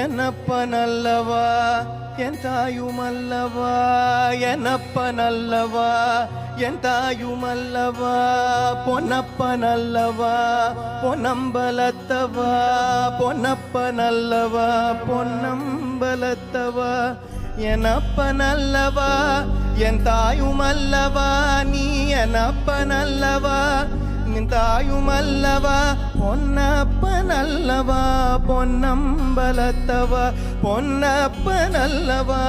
என்னப்பனல்லவா என் தாயுமல்லவா, என்னப்பனல்லவா என் தாயுமல்லவா, பொன்னப்பனல்லவா பொன்னம்பலத்தவா, பொன்னப்பனல்லவா பொன்னம்பலத்தவா, என்னப்பனல்லவா என் தாயுமல்லவா, நீ என்னப்பனல்லவா நின் தாயுமல்லவா, பொன்னப்பனல்லவா பொன்னம்பலத்தவா, பொன்னப்பனல்லவா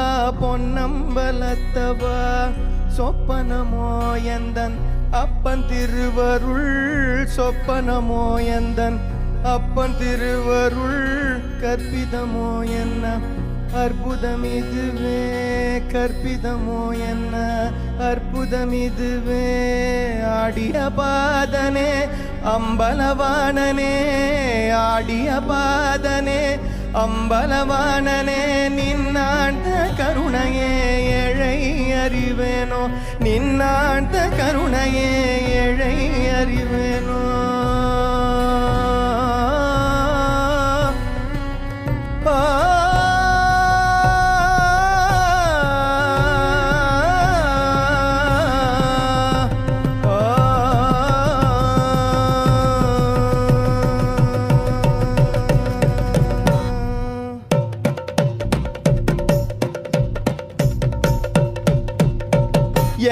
பொன்னம்பலத்தவா, சொப்பனமோ எந்தன் அப்பன் திருவருள், சொப்பனமோ எந்தன் அப்பன் திருவருள், கற்பிதமோ என்ன அற்புதமிதுவே, கற்பிதமோ என்ன அற்புதமிதுவே, ஆடிய பாதனே அம்பலவாணனே, ஆடிய பாதனே அம்பலவாணனே, நின்னாண்ட கருணையே ஏழை அறிவேனோ, நின்னாண்ட கருணையே ஏழை அறிவேனோ.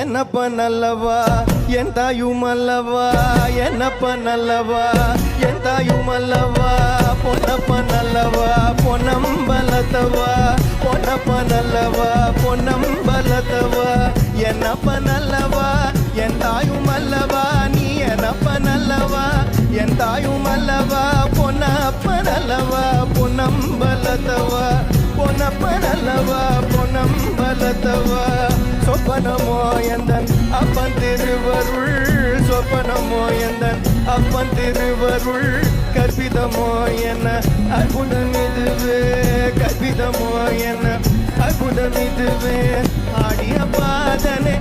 என்னப்பனல்லவா என் தாயுமல்லவா, என்னப்பனல்லவா என் தாயுமல்லவா, பொன்னப்பனல்லவா பொன்னம்பலத்தவா, பொன்னப்பனல்லவா பொன்னம்பலத்தவா, என்னப்பனல்லவா என் தாயுமல்லவா, நீ என்னப்பனல்லவா என் தாயுமல்லவா, பொன்னப்பனல்லவா பொன்னம்பலத்தவா, பொன்னப்பனல்லவா பொன்னம்பலத்தவா, சொப்பனமோ எந்தன் அப்பன் திருவருள், சொப்பனமோ எந்தன் அப்பன் திருவருள், கற்பிதமோ என்ன அற்புதமிதுவே, கற்பிதமோ என்ன அற்புதமிதுவே, ஆடிய பாதனே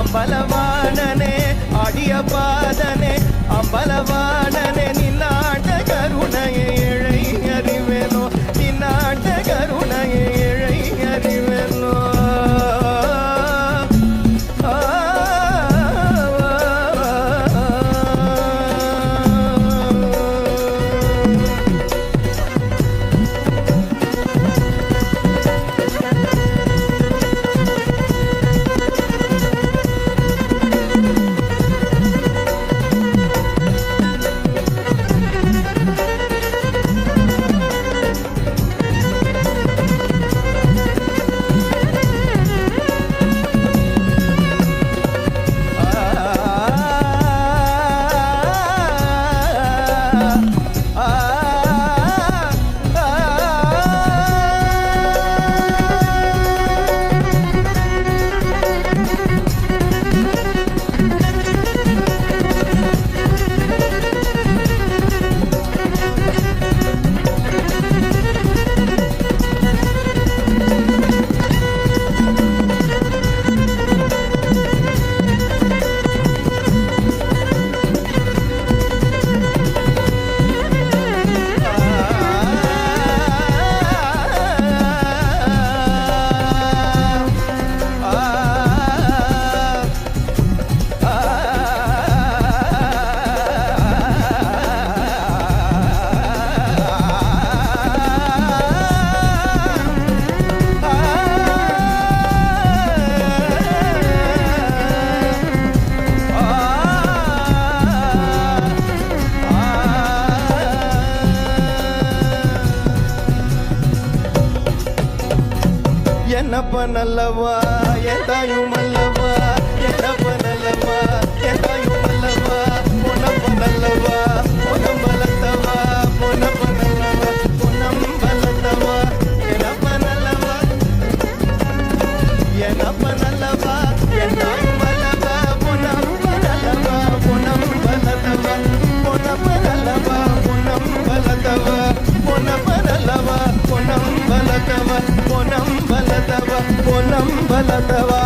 அம்பலவாணனே, ஆடிய பாதனே அம்பலவாணனே, நின்னாண்ட கருணையை ஏழை அறிவேனோ, நின்னாண்ட கருணையை ஏழை அறிவேனோ. என்னப்ப நல்லவா என் தாயும் அல்லவா என்னப்ப நல்லவா என் தாயும் அல்லவா பொன்னப்ப நல்லவா பொன்னம் பலத்தவா பொன்னப்ப நல்லவா பொன்னம் பலத்தவா என்னப்ப நல்லவா என்னப்ப நல்லவா என் தாயும் அல்லவா பொன்னப்ப நல்லவா பொன்னம் பலத்தவா பொன்னப்ப நல்லவா பொன்னம் பலத்தவா பொன்னப்ப நல்லவா பொன்னம் பலத்தவா பொன்னம் பலத்தவா பொன்னம் பலத்தவா